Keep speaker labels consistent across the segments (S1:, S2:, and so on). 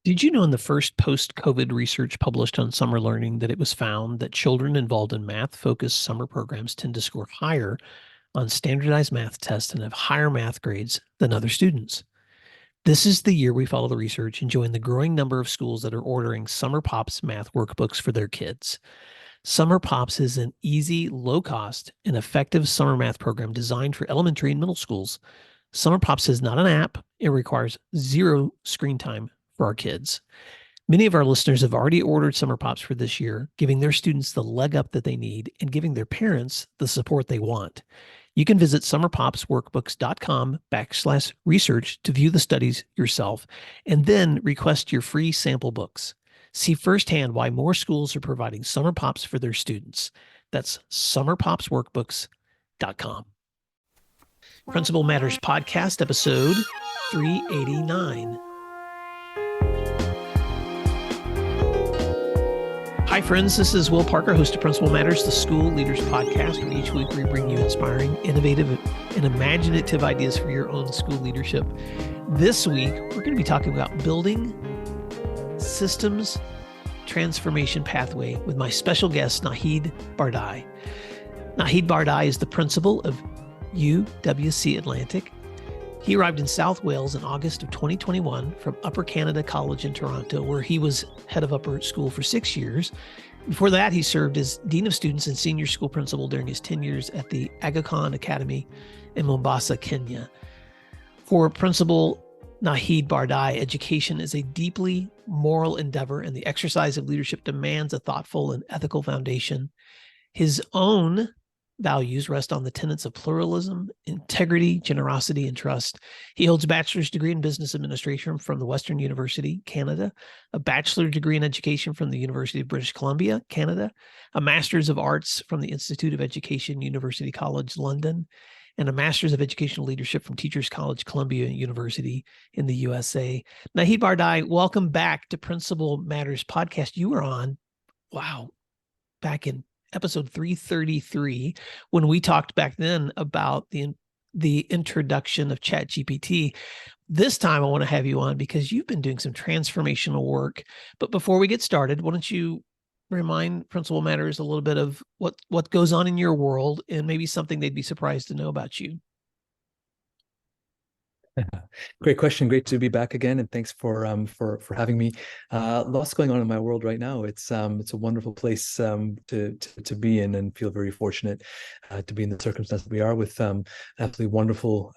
S1: Did you know in the first post-COVID research published on summer learning that it was found that children involved in math-focused summer programs tend to score higher on standardized math tests and have higher math grades than other students? This is the year we follow the research and join the growing number of schools that are ordering Summer Pops math workbooks for their kids. Summer Pops is an easy, low-cost, and effective summer math program designed for elementary and middle schools. Summer Pops is not an app. It requires zero screen time for our kids. Many of our listeners have already ordered Summer Pops for this year, giving their students the leg up that they need and giving their parents the support they want. You can visit summerpopsworkbooks.com/research to view the studies yourself and then request your free sample books. See firsthand why more schools are providing Summer Pops for their students. That's summerpopsworkbooks.com. Principal Matters Podcast, episode 389. Hi, friends. This is Will Parker, host of Principal Matters, the School Leaders Podcast, where each week we bring you inspiring, innovative, and imaginative ideas for your own school leadership. This week, we're going to be talking about building systems transformation pathway with my special guest, Naheed Bardai. Naheed Bardai is the principal of UWC Atlantic. He arrived in South Wales in August of 2021 from Upper Canada College in Toronto, where he was head of upper school for 6 years. Before that, he served as Dean of Students and Senior School Principal during his 10 years at the Aga Khan Academy in Mombasa, Kenya. For Principal Naheed Bardai, education is a deeply moral endeavor, and the exercise of leadership demands a thoughtful and ethical foundation. His own values rest on the tenets of pluralism, integrity, generosity, and trust. He holds a bachelor's degree in business administration from the Western University, Canada, a bachelor's degree in education from the University of British Columbia, Canada, a master's of arts from the Institute of Education, University College London, and a master's of educational leadership from Teachers College, Columbia University in the USA. Naheed Bardai, welcome back to Principal Matters Podcast. You were on, back in episode 333, when we talked back then about the introduction of ChatGPT. This time I want to have you on because you've been doing some transformational work. But before we get started, why don't you remind Principal Matters a little bit of what goes on in your world and maybe something they'd be surprised to know about you.
S2: Great question. Great to be back again, and thanks for having me. Lots going on in my world right now. It's a wonderful place to be in, and feel very fortunate to be in the circumstance that we are with absolutely wonderful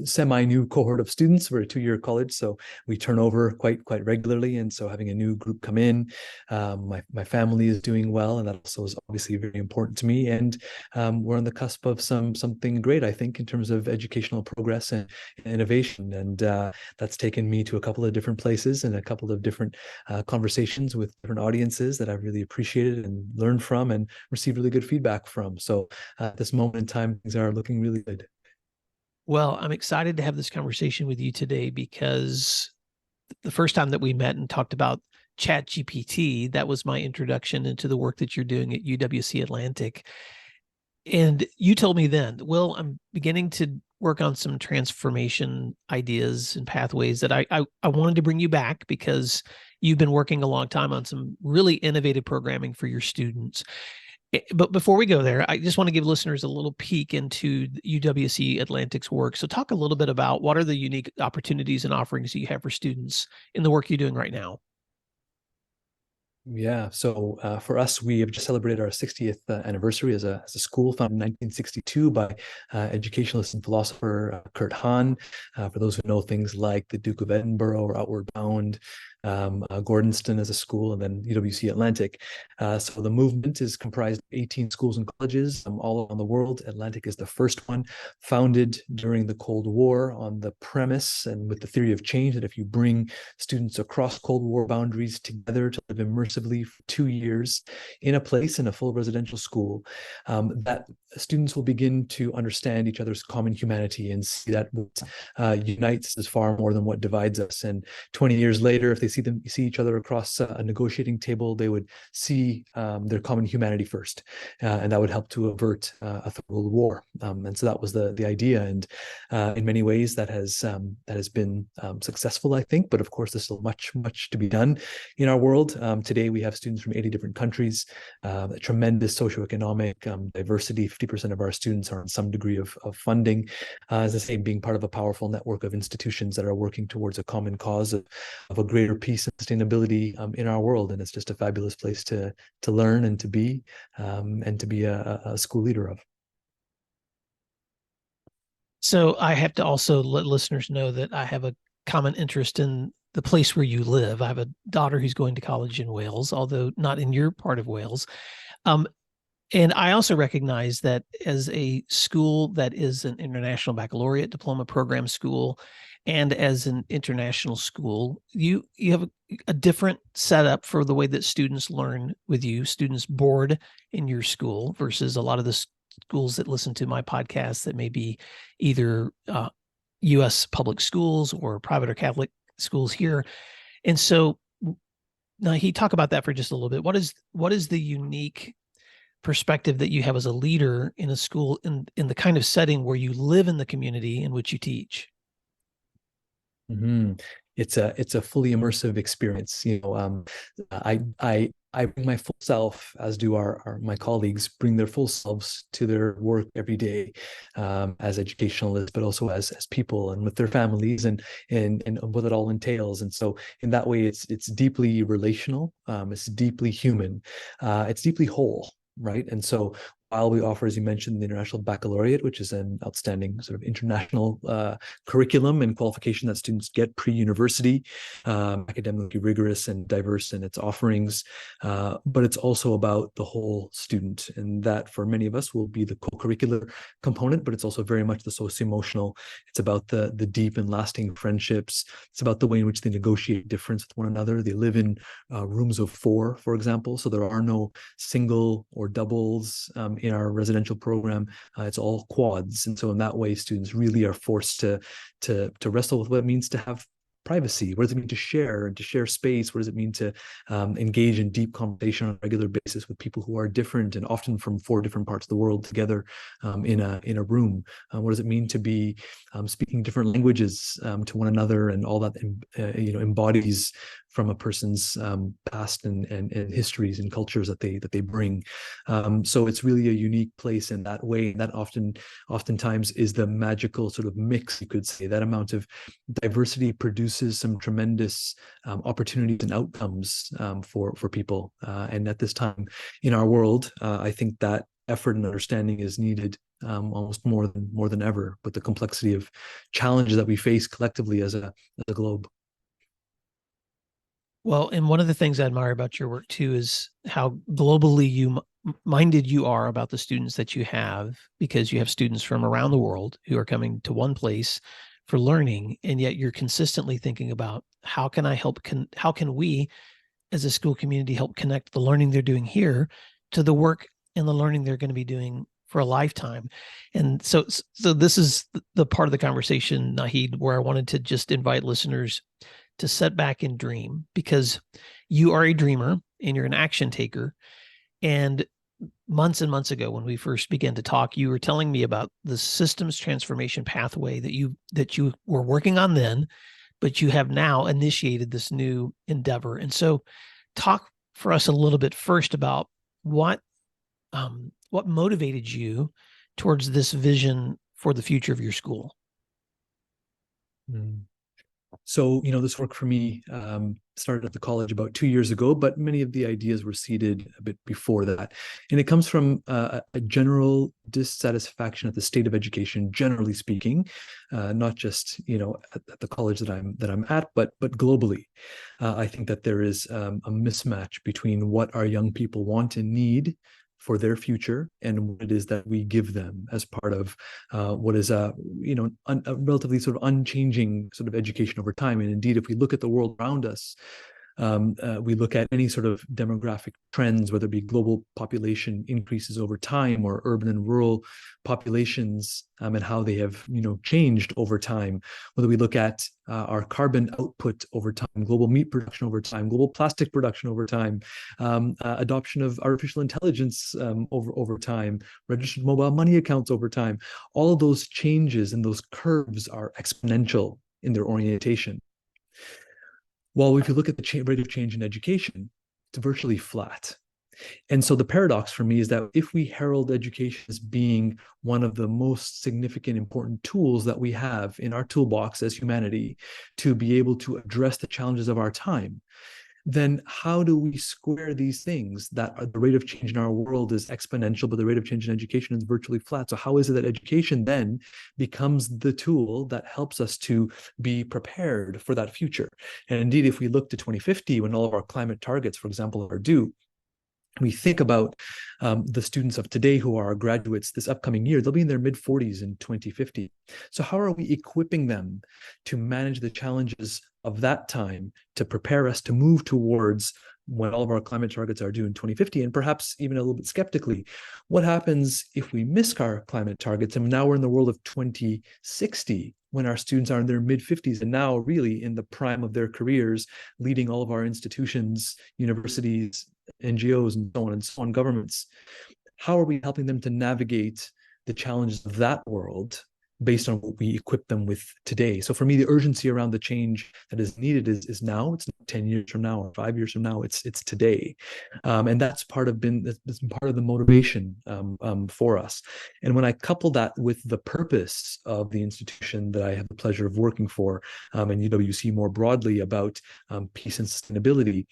S2: semi-new cohort of students. We're a 2-year college, so we turn over quite regularly, and so having a new group come in, my family is doing well, and that also is obviously very important to me. And we're on the cusp of something great, I think, in terms of educational progress and innovation, and that's taken me to a couple of different places and a couple of different conversations with different audiences that I've really appreciated and learned from and received really good feedback from. So at this moment in time, things are looking really good.
S1: Well, I'm excited to have this conversation with you today because the first time that we met and talked about ChatGPT, that was my introduction into the work that you're doing at UWC Atlantic. And you told me then, Will, I'm beginning to work on some transformation ideas and pathways that I wanted to bring you back because you've been working a long time on some really innovative programming for your students. But before we go there, I just want to give listeners a little peek into UWC Atlantic's work. So talk a little bit about what are the unique opportunities and offerings that you have for students in the work you're doing right now.
S2: Yeah, so for us, we have just celebrated our 60th anniversary as a school, founded in 1962 by educationalist and philosopher Kurt Hahn. For those who know things like the Duke of Edinburgh or Outward Bound, Gordonston as a school, and then UWC Atlantic. So the movement is comprised of 18 schools and colleges all around the world. Atlantic is the first one, founded during the Cold War on the premise and with the theory of change that if you bring students across Cold War boundaries together to live immersively immersively for 2 years in a place, in a full residential school, that students will begin to understand each other's common humanity and see that what unites is far more than what divides us. And 20 years later, if they see each other across a negotiating table, they would see their common humanity first, and that would help to avert a third world war. And so that was the idea. And in many ways, that has been successful, I think. But of course, there's still much to be done in our world. Today, we have students from 80 different countries, a tremendous socioeconomic diversity. 50% of our students are on some degree of funding. As I say, being part of a powerful network of institutions that are working towards a common cause of a greater peace and sustainability in our world. And it's just a fabulous place to learn and to be a school leader of.
S1: So I have to also let listeners know that I have a common interest in the place where you live. I have a daughter who's going to college in Wales, although not in your part of Wales. And I also recognize that as a school that is an international baccalaureate diploma program school, and as an international school, you have a different setup for the way that students learn with you. Students board in your school versus a lot of the schools that listen to my podcast that may be either U.S. public schools or private or Catholic schools here. And so now he talk about that for just a little bit. What is the unique perspective that you have as a leader in a school in the kind of setting where you live in the community in which you teach?
S2: Mm-hmm. It's a fully immersive experience. I bring my full self, as do my colleagues, bring their full selves to their work every day, as educationalists, but also as people and with their families and what it all entails. And so in that way, it's deeply relational, it's deeply human, it's deeply whole. Right. And so while we offer, as you mentioned, the International Baccalaureate, which is an outstanding sort of international curriculum and qualification that students get pre-university, academically rigorous and diverse in its offerings, but it's also about the whole student. And that for many of us will be the co-curricular component, but it's also very much the socio-emotional. It's about the deep and lasting friendships. It's about the way in which they negotiate difference with one another. They live in rooms of 4, for example, so there are no single or doubles in our residential program. It's all quads, and so in that way, students really are forced to wrestle with what it means to have privacy. What does it mean to share and to share space? What does it mean to engage in deep conversation on a regular basis with people who are different and often from 4 different parts of the world together in a room? What does it mean to be speaking different languages to one another, and all that embodies from a person's past and histories and cultures that they bring. So it's really a unique place in that way. And that oftentimes is the magical sort of mix, you could say. That amount of diversity produces some tremendous opportunities and outcomes for people. And at this time in our world, I think that effort and understanding is needed almost more than ever, with the complexity of challenges that we face collectively as a globe.
S1: Well, and one of the things I admire about your work too is how globally minded you are about the students that you have, because you have students from around the world who are coming to one place for learning, and yet you're consistently thinking about how can we as a school community help connect the learning they're doing here to the work and the learning they're going to be doing for a lifetime. And so this is the part of the conversation, Naheed, where I wanted to just invite listeners to set back and dream, because you are a dreamer and you're an action taker. And months and months ago, when we first began to talk, you were telling me about the systems transformation pathway that you were working on then, but you have now initiated this new endeavor. And so talk for us a little bit first about what motivated you towards this vision for the future of your school.
S2: So, this work for me started at the college about 2 years ago, but many of the ideas were seeded a bit before that. And it comes from a general dissatisfaction at the state of education, generally speaking, not just, at the college that I'm at, but globally. I think that there is a mismatch between what our young people want and need for their future and what it is that we give them as part of what is a relatively sort of unchanging sort of education over time. And indeed, if we look at the world around us, We look at any sort of demographic trends, whether it be global population increases over time or urban and rural populations, and how they have changed over time. Whether we look at our carbon output over time, global meat production over time, global plastic production over time, adoption of artificial intelligence over time, registered mobile money accounts over time. All of those changes and those curves are exponential in their orientation. Well, if you look at the rate of change in education, it's virtually flat. And so the paradox for me is that if we herald education as being one of the most significant, important tools that we have in our toolbox as humanity to be able to address the challenges of our time, then how do we square these things that the rate of change in our world is exponential, but the rate of change in education is virtually flat? So how is it that education then becomes the tool that helps us to be prepared for that future? And indeed, if we look to 2050, when all of our climate targets, for example, are due, we think about the students of today who are our graduates this upcoming year, they'll be in their mid-40s in 2050. So how are we equipping them to manage the challenges of that time, to prepare us to move towards when all of our climate targets are due in 2050? And perhaps even a little bit skeptically, what happens if we miss our climate targets and now we're in the world of 2060, when our students are in their mid-50s and now really in the prime of their careers, leading all of our institutions, universities, NGOs, and so on, governments? How are we helping them to navigate the challenges of that world based on what we equip them with today? So for me, the urgency around the change that is needed is now. It's not 10 years from now or 5 years from now. It's today. And that's part of the motivation for us. And when I couple that with the purpose of the institution that I have the pleasure of working for, and UWC more broadly, about peace and sustainability,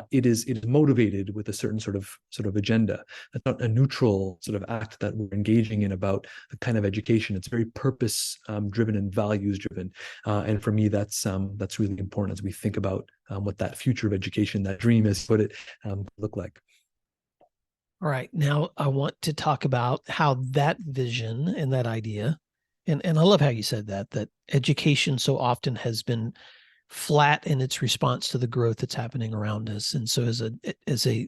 S2: it is motivated with a certain sort of agenda. It's not a neutral sort of act that we're engaging in about the kind of education. It's very purpose driven and values driven, and for me, that's really important as we think about what that future of education, that dream, as put it, look like.
S1: All right, now I want to talk about how that vision and that idea, and I love how you said that education so often has been flat in its response to the growth that's happening around us. And so as a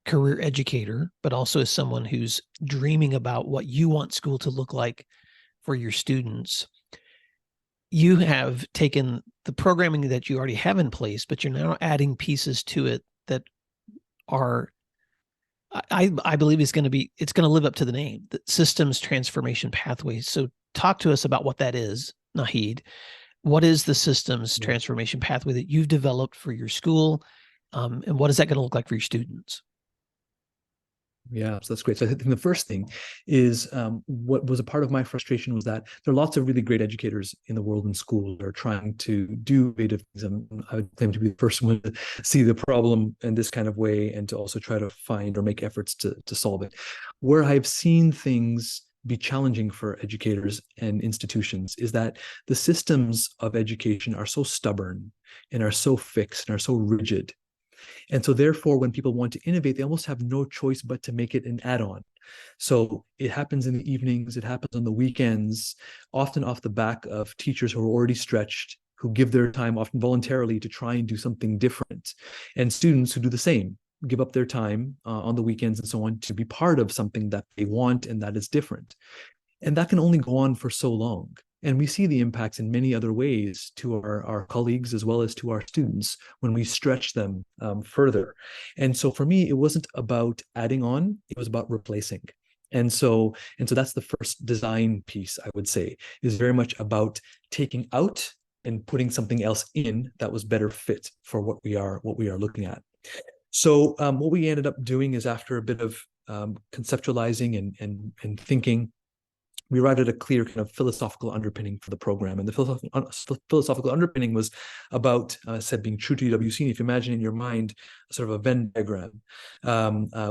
S1: career educator, but also as someone who's dreaming about what you want school to look like for your students, you have taken the programming that you already have in place, but you're now adding pieces to it that are, I believe, it's going to live up to the name, the systems transformation pathways. So talk to us about what that is, Naheed. What is the systems transformation pathway that you've developed for your school? And what is that going to look like for your students?
S2: Yeah, so that's great. So I think the first thing is what was a part of my frustration was that there are lots of really great educators in the world in schools that are trying to do innovative things. I would claim to be the first one to see the problem in this kind of way and to also try to find or make efforts to solve it. Where I've seen things be challenging for educators and institutions is that the systems of education are so stubborn and are so fixed and are so rigid. And so therefore, when people want to innovate, they almost have no choice but to make it an add-on. So it happens in the evenings, it happens on the weekends, often off the back of teachers who are already stretched, who give their time often voluntarily to try and do something different. And students who do the same, give up their time on the weekends and so on to be part of something that they want and that is different. And that can only go on for so long. And we see the impacts in many other ways to our colleagues as well as to our students when we stretch them further. And so for me, it wasn't about adding on, it was about replacing. And so that's the first design piece, I would say, is very much about taking out and putting something else in that was better fit for what we are looking at. So what we ended up doing is, after a bit of conceptualizing and thinking, we arrived at a clear kind of philosophical underpinning for the program. And the philosophical underpinning was about, being true to UWC. If you imagine in your mind sort of a Venn diagram,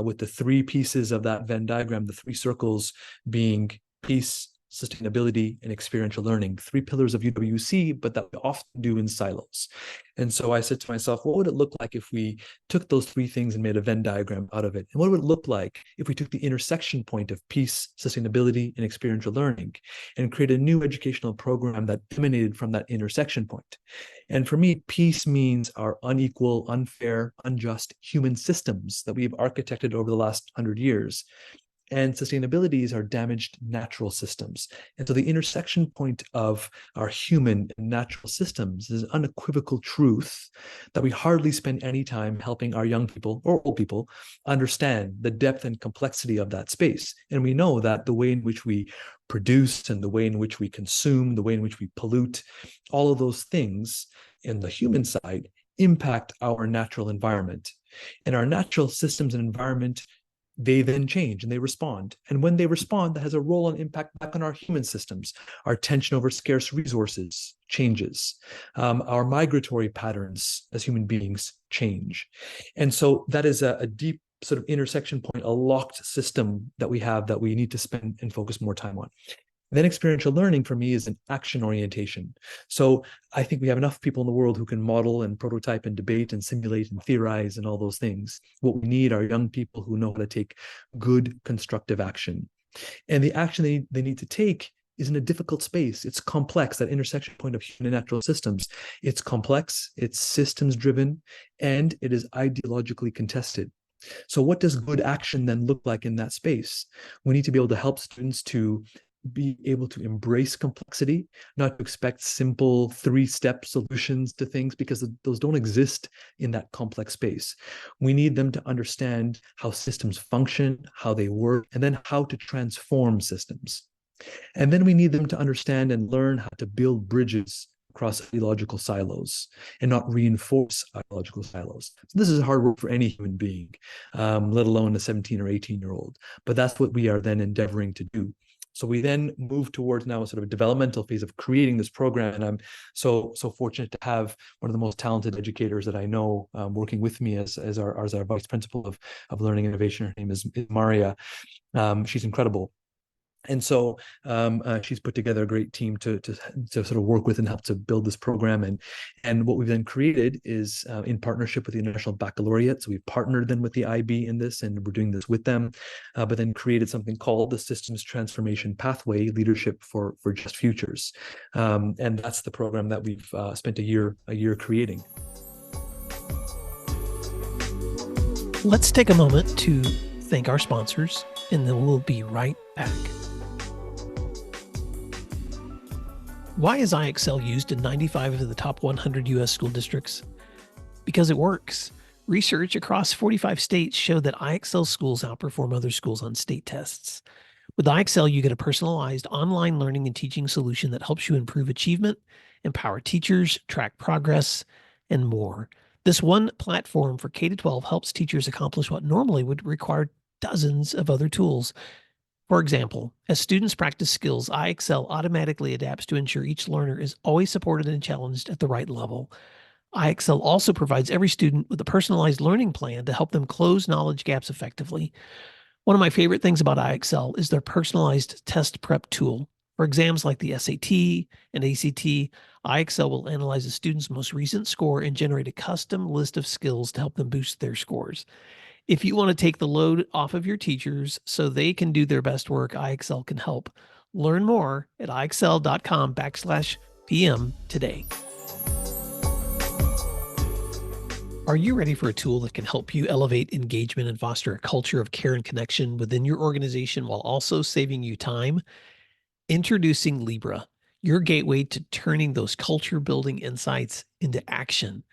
S2: with the three pieces of that Venn diagram, the three circles being peace, sustainability, and experiential learning, 3 pillars of UWC, but that we often do in silos. And so I said to myself, what would it look like if we took those 3 things and made a Venn diagram out of it? And what would it look like if we took the intersection point of peace, sustainability, and experiential learning and create a new educational program that emanated from that intersection point? And for me, peace means our unequal, unfair, unjust human systems that we've architected over the last 100 years. And sustainability is our damaged natural systems. And so the intersection point of our human and natural systems is an unequivocal truth that we hardly spend any time helping our young people or old people understand the depth and complexity of that space. And we know that the way in which we produce and the way in which we consume, the way in which we pollute, all of those things in the human side impact our natural environment. And our natural systems and environment, they then change and they respond. And when they respond, that has a role and impact back on our human systems. Our tension over scarce resources changes. Our migratory patterns as human beings change. And so that is a deep sort of intersection point, a locked system that we have that we need to spend and focus more time on. Then experiential learning for me is an action orientation. So I think we have enough people in the world who can model and prototype and debate and simulate and theorize and all those things. What we need are young people who know how to take good, constructive action. And the action they need to take is in a difficult space. It's complex, that intersection point of human and natural systems. It's complex, it's systems driven, and it is ideologically contested. So what does good action then look like in that space? We need to be able to help students to be able to embrace complexity, not to expect simple 3-step solutions to things, because those don't exist in that complex space. We need them to understand how systems function, how they work, and then how to transform systems. And then we need them to understand and learn how to build bridges across ideological silos and not reinforce ideological silos. So this is hard work for any human being, let alone a 17 or 18-year-old. But that's what we are then endeavoring to do. So we then move towards now a sort of a developmental phase of creating this program. And I'm so fortunate to have one of the most talented educators that I know working with me as our vice principal of learning innovation. Her name is Maria. She's incredible. And so she's put together a great team to sort of work with and help to build this program. And what we've then created is in partnership with the International Baccalaureate. So we've partnered then with the IB in this, and we're doing this with them, but then created something called the Systems Transformation Pathway Leadership for Just Futures. And that's the program that we've spent a year creating.
S1: Let's take a moment to thank our sponsors, and then we'll be right back. Why is IXL used in 95 of the top 100 U.S. school districts? Because it works. Research across 45 states showed that IXL schools outperform other schools on state tests. With IXL, you get a personalized online learning and teaching solution that helps you improve achievement, empower teachers, track progress, and more. This one platform for K-12 helps teachers accomplish what normally would require dozens of other tools. For example, as students practice skills, IXL automatically adapts to ensure each learner is always supported and challenged at the right level. IXL also provides every student with a personalized learning plan to help them close knowledge gaps effectively. One of my favorite things about IXL is their personalized test prep tool. For exams like the SAT and ACT, IXL will analyze a student's most recent score and generate a custom list of skills to help them boost their scores. If you want to take the load off of your teachers so they can do their best work, IXL can help. Learn more at IXL.com/PM today. Are you ready for a tool that can help you elevate engagement and foster a culture of care and connection within your organization while also saving you time? Introducing Libra, your gateway to turning those culture-building insights into action.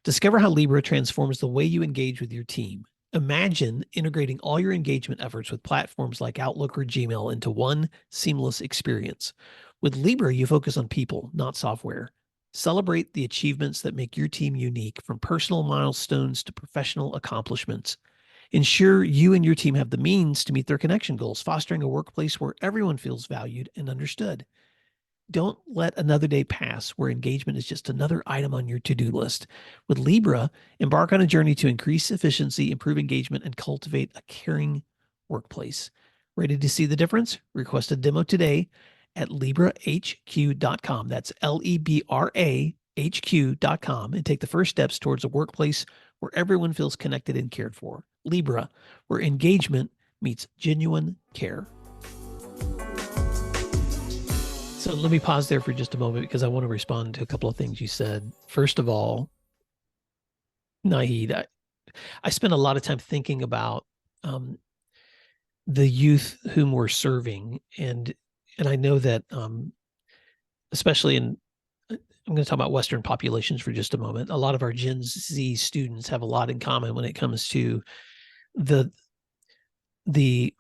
S1: Discover how Libra transforms the way you engage with your team. Imagine integrating all your engagement efforts with platforms like Outlook or Gmail into one seamless experience. With Libra, you focus on people, not software. Celebrate the achievements that make your team unique, from personal milestones to professional accomplishments. Ensure you and your team have the means to meet their connection goals, fostering a workplace where everyone feels valued and understood. Don't let another day pass where engagement is just another item on your to-do list. With Libra, embark on a journey to increase efficiency, improve engagement, and cultivate a caring workplace. Ready to see the difference? Request a demo today at librahq.com. That's LEBRAHQ.com, and take the first steps towards a workplace where everyone feels connected and cared for. Libra, where engagement meets genuine care. So let me pause there for just a moment because I want to respond to a couple of things you said. First of all, Naheed, I spent a lot of time thinking about the youth whom we're serving, and I know that especially I'm going to talk about Western populations for just a moment. A lot of our Gen Z students have a lot in common when it comes to the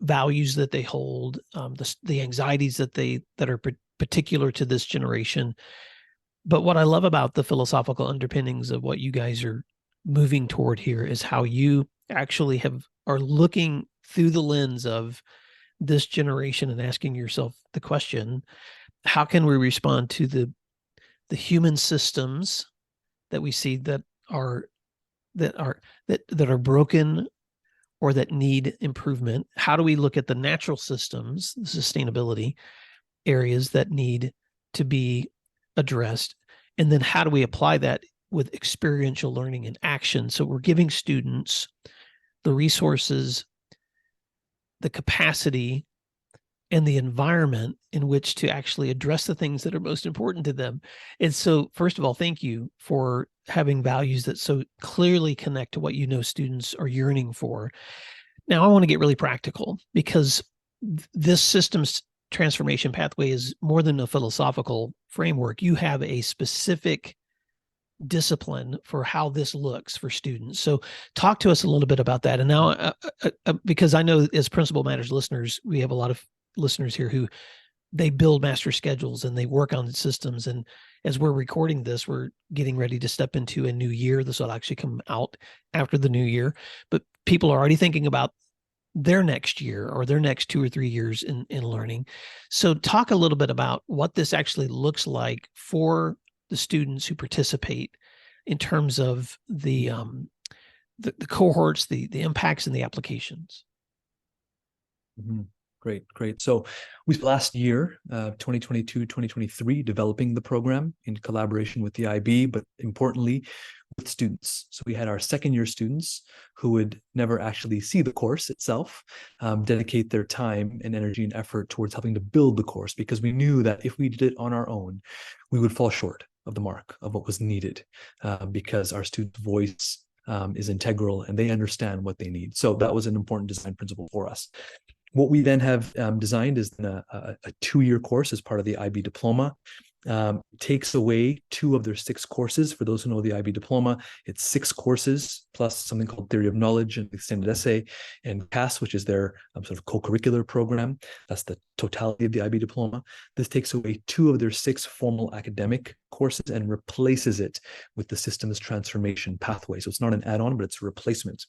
S1: values that they hold, the anxieties that are particular to this generation. But what I love about the philosophical underpinnings of what you guys are moving toward here is how you actually are looking through the lens of this generation and asking yourself the question, how can we respond to the human systems that we see that are broken or that need improvement? How do we look at the natural systems, the sustainability areas that need to be addressed? And then how do we apply that with experiential learning and action? So we're giving students the resources, the capacity, and the environment in which to actually address the things that are most important to them. And so, first of all, thank you for having values that so clearly connect to what you know students are yearning for. Now, I want to get really practical because this systems transformation pathway is more than a philosophical framework. You have a specific discipline for how this looks for students. So talk to us a little bit about that. And now, because I know as Principal Matters listeners, we have a lot of listeners here who they build master schedules and they work on the systems. And as we're recording this, we're getting ready to step into a new year. This will actually come out after the new year, but people are already thinking about their next year or their next 2 or 3 years in learning. So talk a little bit about what this actually looks like for the students who participate in terms of the cohorts, the impacts, and the applications.
S2: Mm-hmm. Great. So we spent last year, 2022, 2023, developing the program in collaboration with the IB, but importantly, with students. So we had our second year students who would never actually see the course itself, dedicate their time and energy and effort towards helping to build the course, because we knew that if we did it on our own, we would fall short of the mark of what was needed, because our students' voice is integral and they understand what they need. So that was an important design principle for us. What we then have designed is a 2-year course as part of the IB diploma. Takes away 2 of their 6 courses. For those who know the IB diploma, it's 6 courses plus something called Theory of Knowledge and Extended Essay, and CAS, which is their sort of co-curricular program. That's the totality of the IB diploma. This takes away 2 of their 6 formal academic courses and replaces it with the systems transformation pathway. So it's not an add-on, but it's a replacement.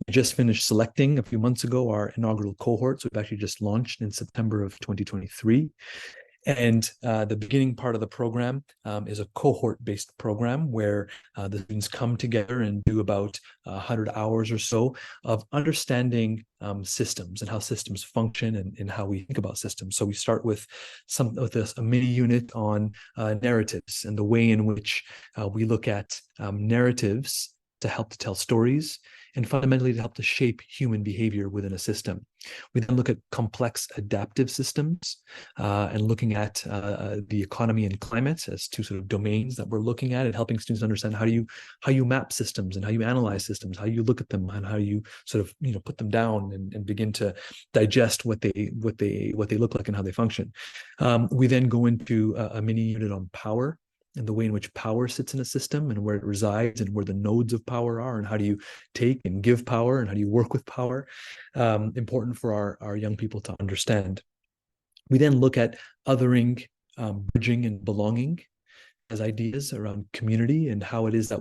S2: We just finished selecting a few months ago our inaugural cohort. So we've actually just launched in September of 2023. And the beginning part of the program is a cohort-based program where the students come together and do about 100 hours or so of understanding systems and how systems function and how we think about systems. So we start with a mini unit on narratives and the way in which we look at narratives to help to tell stories and fundamentally to help to shape human behavior within a system. We then look at complex adaptive systems and looking at the economy and climate as 2 sort of domains that we're looking at and helping students understand how you map systems and how you analyze systems, how you look at them and how you sort of put them down and begin to digest what they look like and how they function. We then go into a mini unit on power and the way in which power sits in a system and where it resides and where the nodes of power are and how do you take and give power and how do you work with power. Important for our young people to understand. We then look at othering, bridging, and belonging as ideas around community and how it is that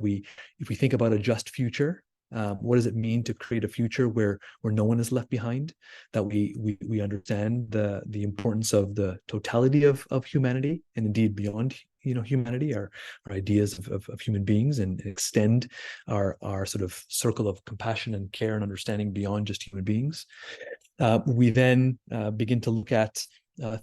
S2: if we think about a just future, what does it mean to create a future where no one is left behind? That we understand the importance of the totality of humanity and indeed beyond humanity, our ideas of human beings, and extend our sort of circle of compassion and care and understanding beyond just human beings. We then begin to look at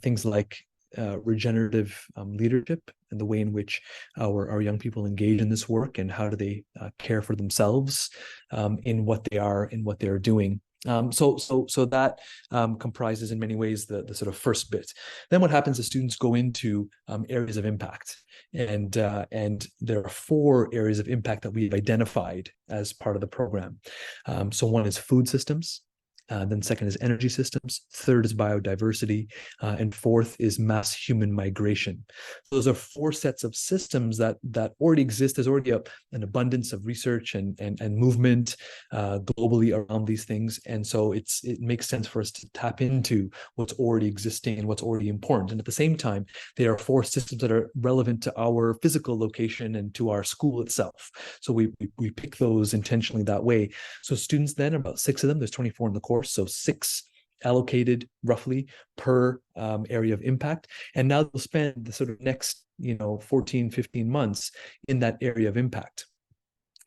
S2: things like regenerative leadership and the way in which our young people engage in this work, and how do they care for themselves in what they're doing. So that comprises in many ways the sort of first bit. Then what happens is students go into areas of impact, and there are 4 areas of impact that we've identified as part of the program. So one is food systems. Then second is energy systems. Third is biodiversity. And fourth is mass human migration. So those are 4 sets of systems that already exist. There's already an abundance of research and movement globally around these things. And so it makes sense for us to tap into what's already existing and what's already important. And at the same time, there are 4 systems that are relevant to our physical location and to our school itself. So we pick those intentionally that way. So students then, about 6 of them, there's 24 in the course, so 6 allocated roughly per area of impact. And now they'll spend the sort of next 14, 15 months in that area of impact,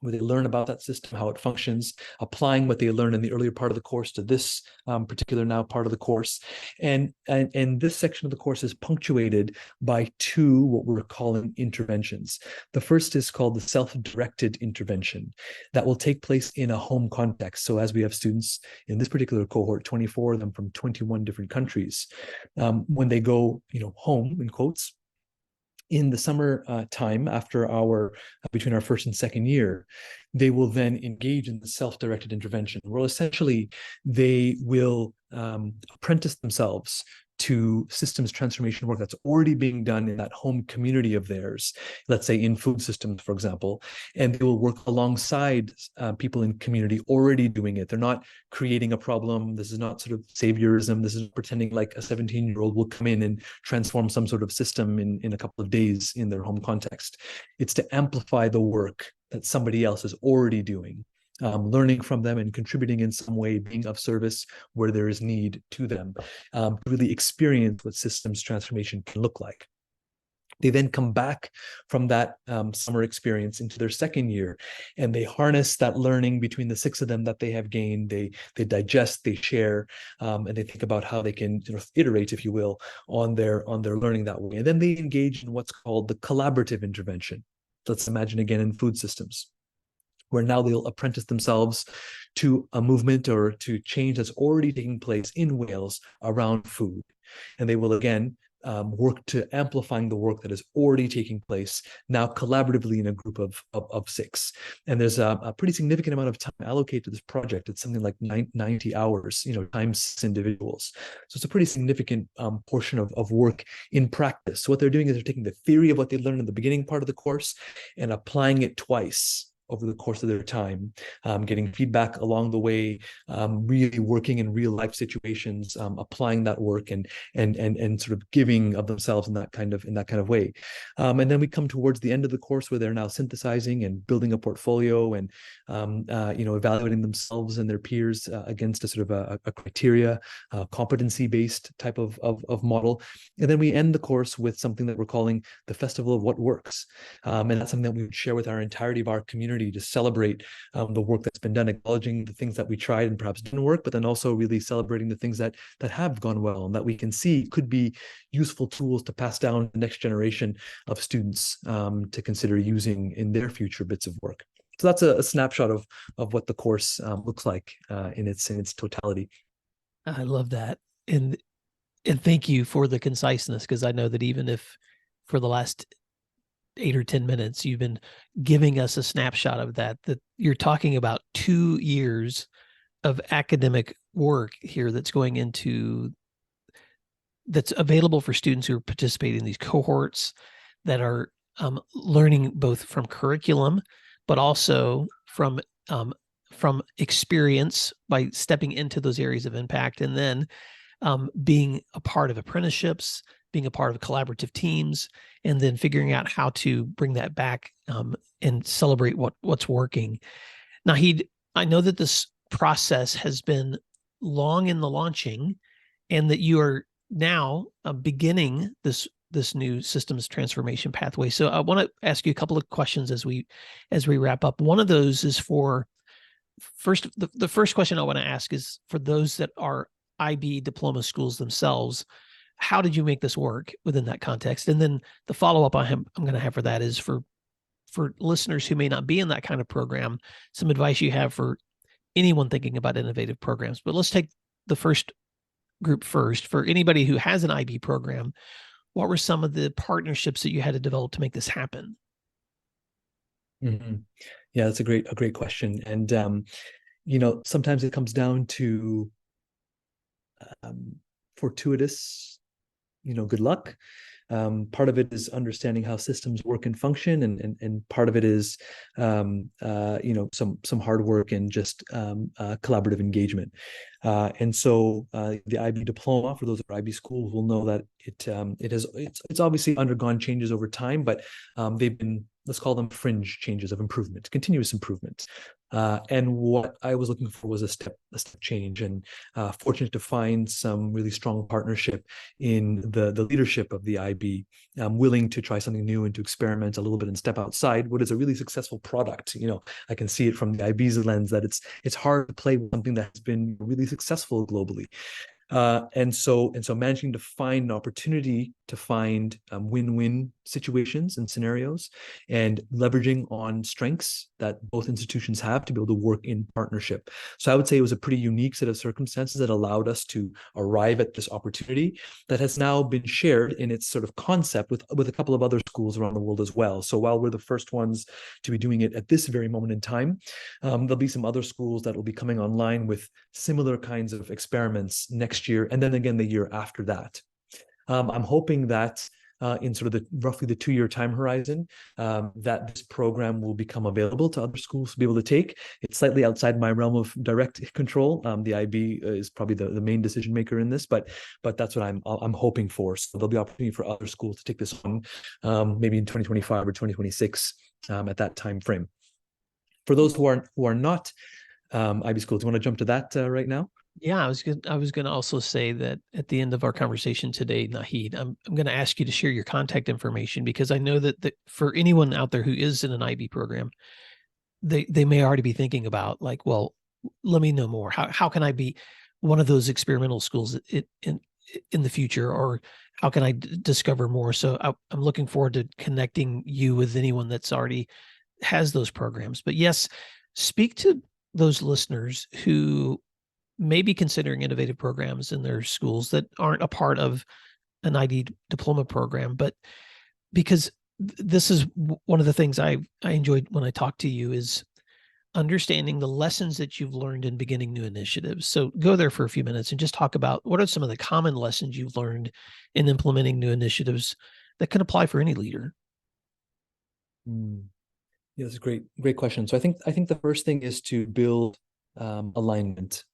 S2: where they learn about that system, how it functions, applying what they learn in the earlier part of the course to this particular now part of the course. And this section of the course is punctuated by 2 what we're calling interventions. The first is called the self-directed intervention that will take place in a home context. So as we have students in this particular cohort, 24 of them from 21 different countries, when they go, home in quotes, in the summer time after between our first and second year, they will then engage in the self-directed intervention, where essentially they will apprentice themselves to systems transformation work that's already being done in that home community of theirs, let's say in food systems, for example, and they will work alongside people in community already doing it. They're not creating a problem. This is not sort of saviorism. This is pretending like a 17-year-old will come in and transform some sort of system in a couple of days in their home context. It's to amplify the work that somebody else is already doing. Learning from them and contributing in some way, being of service where there is need to them, really experience what systems transformation can look like. They then come back from that summer experience into their second year, and they harness that learning between the 6 of them that they have gained. They digest, they share, and they think about how they can iterate, if you will, on their learning that way. And then they engage in what's called the collaborative intervention. Let's imagine again in food systems, where now they'll apprentice themselves to a movement or to change that's already taking place in Wales around food. And they will again work to amplifying the work that is already taking place now collaboratively in a group of 6. And there's a pretty significant amount of time allocated to this project. It's something like 90 hours, times 6 individuals. So it's a pretty significant portion of work in practice. So what they're doing is they're taking the theory of what they learned in the beginning part of the course and applying it twice over the course of their time, getting feedback along the way, really working in real life situations, applying that work and sort of giving of themselves in that kind of way. And then we come towards the end of the course where they're now synthesizing and building a portfolio and evaluating themselves and their peers against a sort of a criteria, competency-based type of model. And then we end the course with something that we're calling the Festival of What Works. And that's something that we would share with our entirety of our community to celebrate the work that's been done, acknowledging the things that we tried and perhaps didn't work, but then also really celebrating the things that have gone well and that we can see could be useful tools to pass down to the next generation of students to consider using in their future bits of work. So that's a snapshot of what the course looks like in its totality.
S1: I love that. And thank you for the conciseness, because I know that even if for the last 8 or 10 minutes you've been giving us a snapshot of that you're talking about 2 years of academic work here that's available for students who are participating in these cohorts that are learning both from curriculum, but also from experience by stepping into those areas of impact, and then being a part of apprenticeships, being a part of collaborative teams, and then figuring out how to bring that back and celebrate what's working. Naheed, I know that this process has been long in the launching, and that you are now beginning this new systems transformation pathway. So I want to ask you a couple of questions as we wrap up. One of those is the first question I want to ask is for those that are IB diploma schools themselves. how did you make this work within that context? And then the follow-up I'm going to have for that is for listeners who may not be in that kind of program, some advice you have for anyone thinking about innovative programs. But let's take the first group first. For anybody who has an IB program, what were some of the partnerships that you had to develop to make this happen?
S2: Mm-hmm. Yeah, that's a great question. And sometimes it comes down to um, fortuitous, good luck. Part of it is understanding how systems work and function, and part of it is some hard work and just collaborative engagement. And so the IB diploma, for those that are IB schools, will know that it's obviously undergone changes over time, but they've been, let's call them fringe changes of improvement, continuous improvement. And what I was looking for was a step change, and fortunate to find some really strong partnership in the leadership of the IB, willing to try something new and to experiment a little bit and step outside what is a really successful product. I can see it from the IB's lens that it's hard to play with something that has been really successful globally. And so managing to find an opportunity to find win-win situations and scenarios, and leveraging on strengths that both institutions have to be able to work in partnership. So I would say it was a pretty unique set of circumstances that allowed us to arrive at this opportunity that has now been shared in its sort of concept with a couple of other schools around the world as well. So while we're the first ones to be doing it at this very moment in time, there'll be some other schools that will be coming online with similar kinds of experiments next year, and then again the year after that. I'm hoping that in sort of roughly the 2-year time horizon, that this program will become available to other schools to be able to take. It's slightly outside my realm of direct control. The IB is probably the main decision maker in this, but that's what I'm hoping for. So there'll be opportunity for other schools to take this on, maybe in 2025 or 2026, at that time frame. For those who are not IB schools, do you want to jump to that right now?
S1: Yeah, I was going to also say that at the end of our conversation today, Naheed, I'm going to ask you to share your contact information, because I know that for anyone out there who is in an IB program, they may already be thinking about, like, well, let me know more. How can I be one of those experimental schools in the future, or how can I discover more? So I'm looking forward to connecting you with anyone that's already has those programs. But yes, speak to those listeners who may be considering innovative programs in their schools that aren't a part of an IB diploma program, but because this is one of the things I enjoyed when I talked to you, is understanding the lessons that you've learned in beginning new initiatives. So go there for a few minutes and just talk about what are some of the common lessons you've learned in implementing new initiatives that can apply for any leader.
S2: Yeah, that's a great question. So I think the first thing is to build alignment.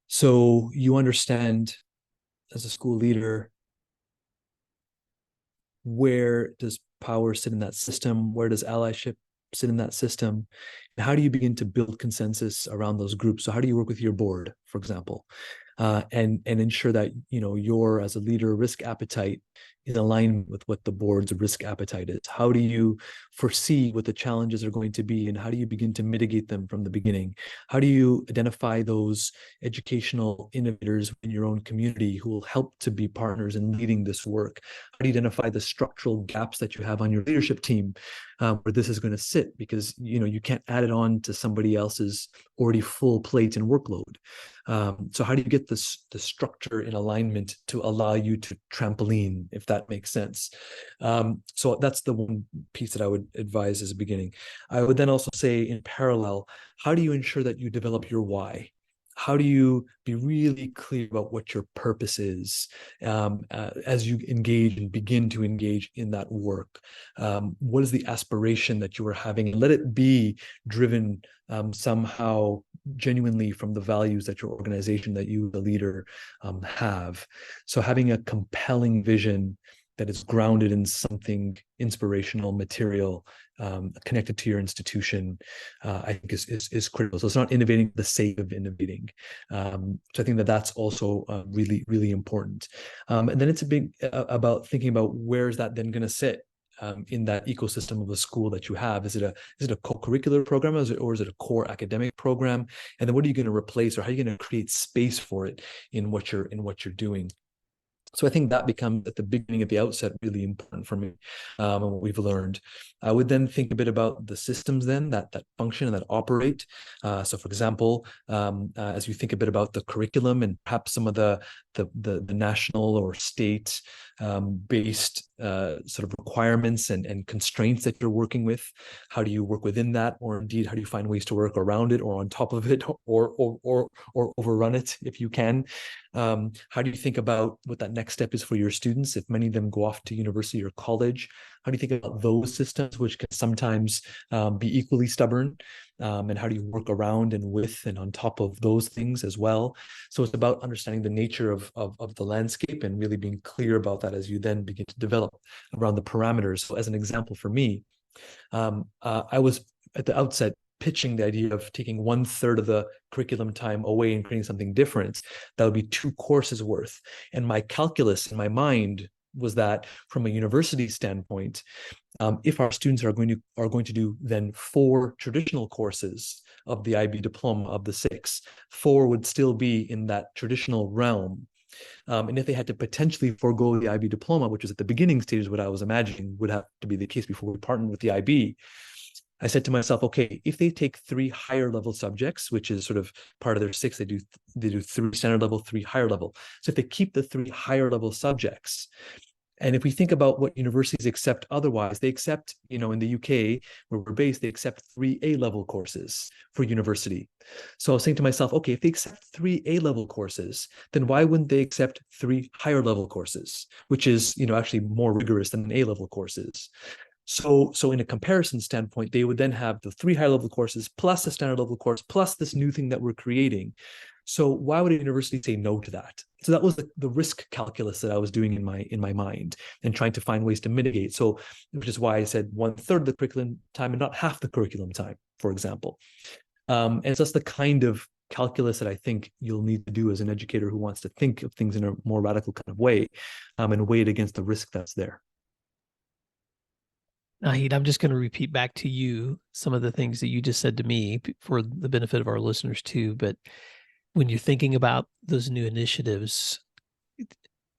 S2: So you understand, as a school leader, where does power sit in that system? Where does allyship sit in that system? And how do you begin to build consensus around those groups? So how do you work with your board, for example, and ensure that your, as a leader, risk appetite in alignment with what the board's risk appetite is? How do you foresee what the challenges are going to be, and how do you begin to mitigate them from the beginning? How do you identify those educational innovators in your own community who will help to be partners in leading this work? How do you identify the structural gaps that you have on your leadership team, where this is going to sit? Because you can't add it on to somebody else's already full plate and workload. So how do you get the structure in alignment to allow you to trampoline, if that makes sense? So that's the one piece that I would advise as a beginning. I would then also say, in parallel, how do you ensure that you develop your why? How do you be really clear about what your purpose is, as you engage and begin to engage in that work? What is the aspiration that you are having? And let it be driven somehow genuinely from the values that your organization, that you, the leader, have. So having a compelling vision that is grounded in something inspirational, material, connected to your institution, I think is critical. So it's not innovating for the sake of innovating. So I think that's also really, really important. And then it's about thinking about, where is that then going to sit in that ecosystem of the school that you have? Is it a co-curricular program, or is it a core academic program? And then what are you going to replace, or how are you going to create space for it in what you're doing? So I think that becomes at the beginning, at the outset, really important for me, and what we've learned. I would then think a bit about the systems then that function and that operate. So, for example, as you think a bit about the curriculum and perhaps some of the national or state based sort of requirements and constraints that you're working with, how do you work within that, or indeed how do you find ways to work around it or on top of it, or overrun it if you can? How do you think about what that next step is for your students if many of them go off to university or college? How do you think about those systems, which can sometimes be equally stubborn? And how do you work around and with and on top of those things as well? So it's about understanding the nature of the landscape and really being clear about that as you then begin to develop around the parameters. So as an example for me, I was at the outset pitching the idea of taking 1/3 of the curriculum time away and creating something different. That would be 2 courses worth. And my calculus in my mind was that from a university standpoint, if our students are going to do then 4 traditional courses of the IB diploma of the 6, 4 would still be in that traditional realm. And if they had to potentially forego the IB diploma, which was at the beginning stages, what I was imagining would have to be the case before we partnered with the IB, I said to myself, okay, if they take 3 higher level subjects, which is sort of part of their 6, they do 3 standard level, 3 higher level. So if they keep the 3 higher level subjects, and if we think about what universities accept otherwise, they accept, in the UK where we're based, they accept 3 A-level courses for university. So I was saying to myself, okay, if they accept 3 A-level courses, then why wouldn't they accept 3 higher level courses, which is, actually more rigorous than A-level courses? So in a comparison standpoint, they would then have the 3 high level courses plus a standard level course plus this new thing that we're creating. So why would a university say no to that? So that was the risk calculus that I was doing in my mind and trying to find ways to mitigate. So which is why I said 1/3 of the curriculum time and not half the curriculum time, for example. And so that's the kind of calculus that I think you'll need to do as an educator who wants to think of things in a more radical kind of way, and weigh it against the risk that's there.
S1: Naheed, I'm just going to repeat back to you some of the things that you just said to me for the benefit of our listeners too. But when you're thinking about those new initiatives,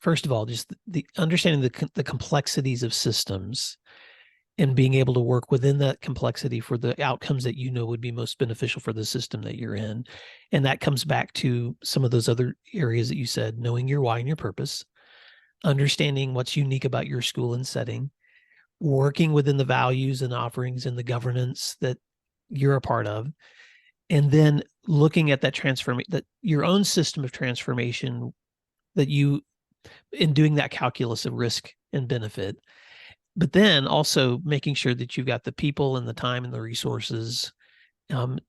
S1: first of all, just the understanding the complexities of systems and being able to work within that complexity for the outcomes that would be most beneficial for the system that you're in. And that comes back to some of those other areas that you said, knowing your why and your purpose, understanding what's unique about your school and setting, working within the values and offerings and the governance that you're a part of, and then looking at that transformation, that your own system of transformation that you, in doing that calculus of risk and benefit, but then also making sure that you've got the people and the time and the resources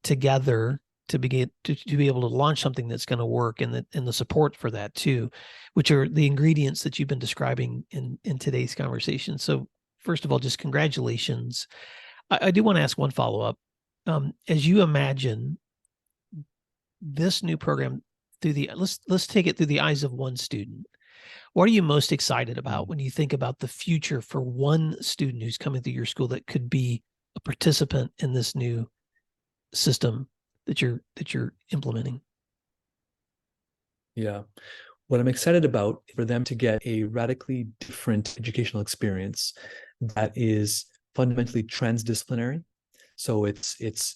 S1: together to begin to be able to launch something that's going to work, and the support for that too, which are the ingredients that you've been describing in today's conversation. So first of all, just congratulations. I do want to ask one follow-up. As you imagine this new program let's take it through the eyes of one student. What are you most excited about when you think about the future for one student who's coming through your school that could be a participant in this new system that you're implementing?
S2: Yeah. What I'm excited about for them to get a radically different educational experience that is fundamentally transdisciplinary. So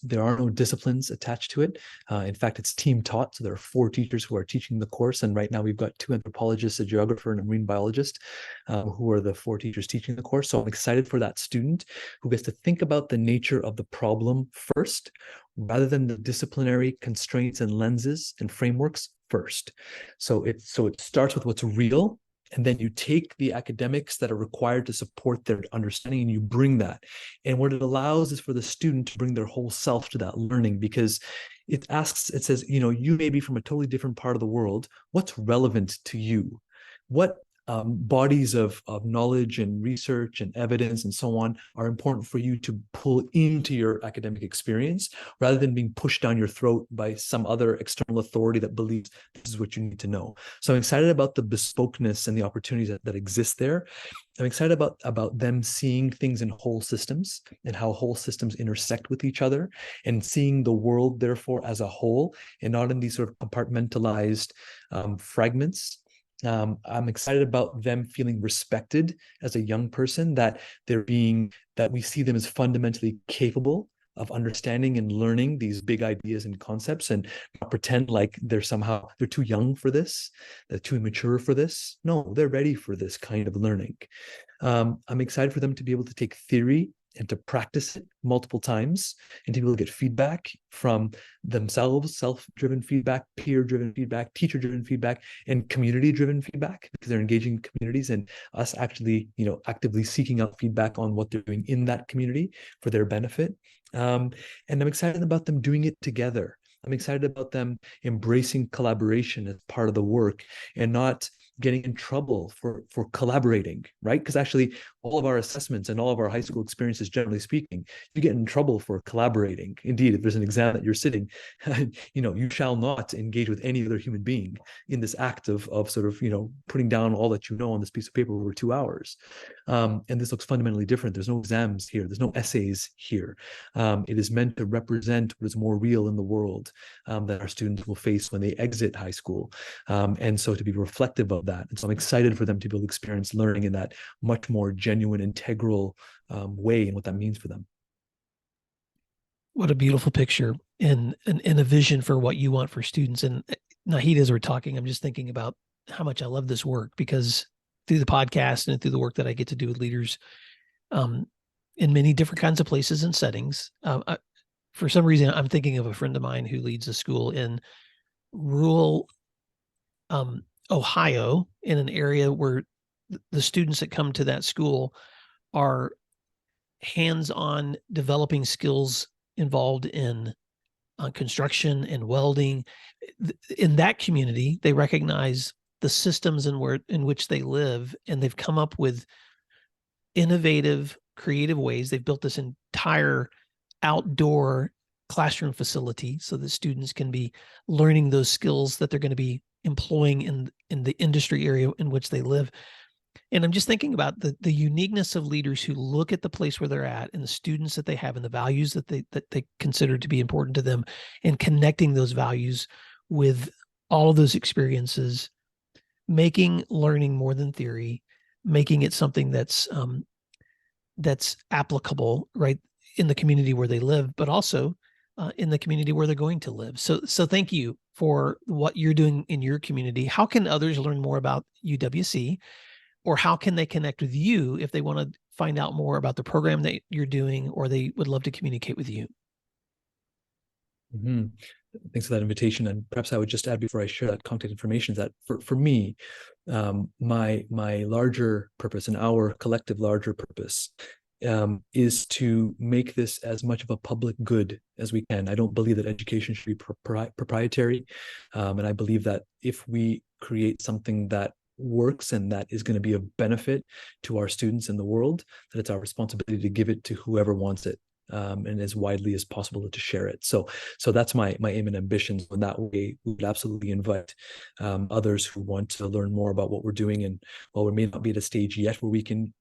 S2: there are no disciplines attached to it. In fact, it's team taught. So there are 4 teachers who are teaching the course. And right now we've got 2 anthropologists, a geographer, and a marine biologist, who are the 4 teachers teaching the course. So I'm excited for that student who gets to think about the nature of the problem first, rather than the disciplinary constraints and lenses and frameworks first. So it starts with what's real, and then you take the academics that are required to support their understanding and you bring that. And what it allows is for the student to bring their whole self to that learning, because it says, you may be from a totally different part of the world. What's relevant to you? What bodies of knowledge and research and evidence and so on are important for you to pull into your academic experience, rather than being pushed down your throat by some other external authority that believes this is what you need to know. So I'm excited about the bespokeness and the opportunities that exist there. I'm excited about them seeing things in whole systems and how whole systems intersect with each other, and seeing the world therefore as a whole and not in these sort of compartmentalized fragments. I'm excited about them feeling respected as a young person, that that we see them as fundamentally capable of understanding and learning these big ideas and concepts, and not pretend like they're too young for this, they're too immature for this. No, they're ready for this kind of learning. I'm excited for them to be able to take theory and to practice it multiple times, and to be able to get feedback from themselves, self-driven feedback, peer-driven feedback, teacher-driven feedback, and community-driven feedback, because they're engaging communities, and us actually, actively seeking out feedback on what they're doing in that community for their benefit. And I'm excited about them doing it together. I'm excited about them embracing collaboration as part of the work, and not getting in trouble for collaborating, right? Because actually, all of our assessments and all of our high school experiences, generally speaking, you get in trouble for collaborating. Indeed, if there's an exam that you're sitting, you shall not engage with any other human being in this act of sort of, putting down all that you know on this piece of paper over 2 hours. And this looks fundamentally different. There's no exams here. There's no essays here. It is meant to represent what is more real in the world, that our students will face when they exit high school. And so to be reflective of that. And so I'm excited for them to be able to experience learning in that much more genuine, integral way, and what that means for them.
S1: What a beautiful picture, and a vision for what you want for students. And Naheed, as we're talking, I'm just thinking about how much I love this work, because through the podcast and through the work that I get to do with leaders in many different kinds of places and settings, for some reason, I'm thinking of a friend of mine who leads a school in rural Ohio, in an area where the students that come to that school are hands-on developing skills involved in construction and welding. In that community, they recognize the systems in which they live, and they've come up with innovative, creative ways. They've built this entire outdoor classroom facility so that students can be learning those skills that they're going to be employing in the industry area in which they live. And I'm just thinking about the uniqueness of leaders who look at the place where they're at, and the students that they have, and the values that they consider to be important to them, and connecting those values with all of those experiences, making learning more than theory, making it something that's applicable, right, in the community where they live, but also in the community where they're going to live. So thank you for what you're doing in your community. How can others learn more about UWC? Or how can they connect with you if they want to find out more about the program that you're doing, or they would love to communicate with you?
S2: Mm-hmm. Thanks for that invitation. And perhaps I would just add, before I share that contact information, that for me, my larger purpose, and our collective larger purpose, is to make this as much of a public good as we can. I don't believe that education should be proprietary. And I believe that if we create something that works and that is going to be of benefit to our students in the world, that it's our responsibility to give it to whoever wants it, and as widely as possible to share it. So that's my aim and ambitions. In that way, we would absolutely invite others who want to learn more about what we're doing. And while we may not be at a stage yet where we can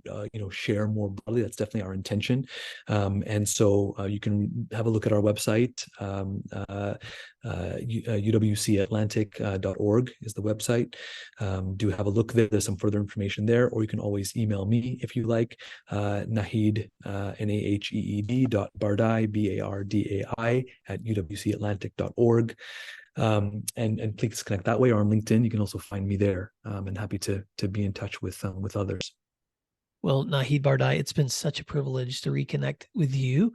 S2: share more broadly, that's definitely our intention. And so you can have a look at our website. UWCatlantic.org is the website. Do have a look there. There's some further information there, or you can always email me if you like, Naheed, Naheed Bardai, Bardai, at uwcatlantic.org. And please connect that way, or on LinkedIn. You can also find me there, and happy to be in touch with others.
S1: Well, Naheed Bardai, it's been such a privilege to reconnect with you,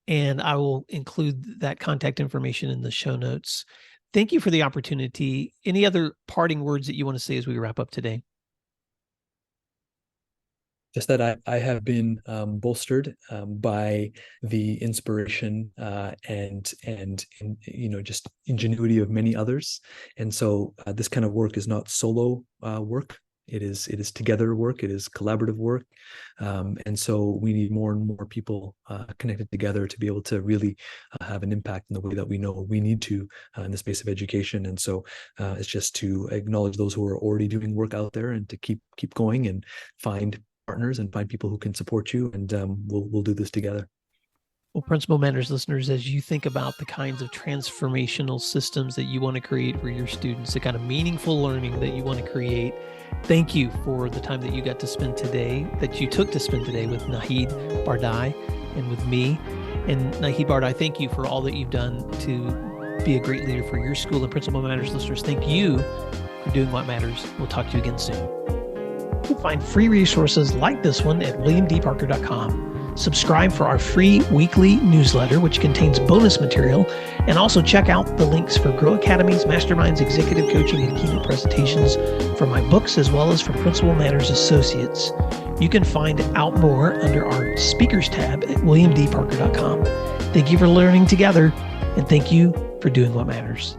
S1: and I will include that contact information in the show notes. Thank you for the opportunity. Any other parting words that you want to say as we wrap up today?
S2: Just that I have been bolstered by the inspiration and just ingenuity of many others. And so this kind of work is not solo work. It is together work. It is collaborative work. And so we need more and more people connected together to be able to really have an impact in the way that we know we need to in the space of education. And so it's just to acknowledge those who are already doing work out there, and to keep going and find partners and find people who can support you, and we'll do this together.
S1: Well, Principal Matters listeners, as you think about the kinds of transformational systems that you want to create for your students, the kind of meaningful learning that you want to create, thank you for the time that you got to spend today, that you took to spend today with Naheed Bardai and with me. And Naheed Bardai, thank you for all that you've done to be a great leader for your school. And Principal Matters listeners, thank you for doing what matters. We'll talk to you again soon. You'll find free resources like this one at williamdparker.com. Subscribe for our free weekly newsletter, which contains bonus material, and also check out the links for Grow Academies, Masterminds, Executive Coaching, and Keynote presentations for my books, as well as for Principal Matters Associates. You can find out more under our speakers tab at williamdparker.com. Thank you for learning together, and thank you for doing what matters.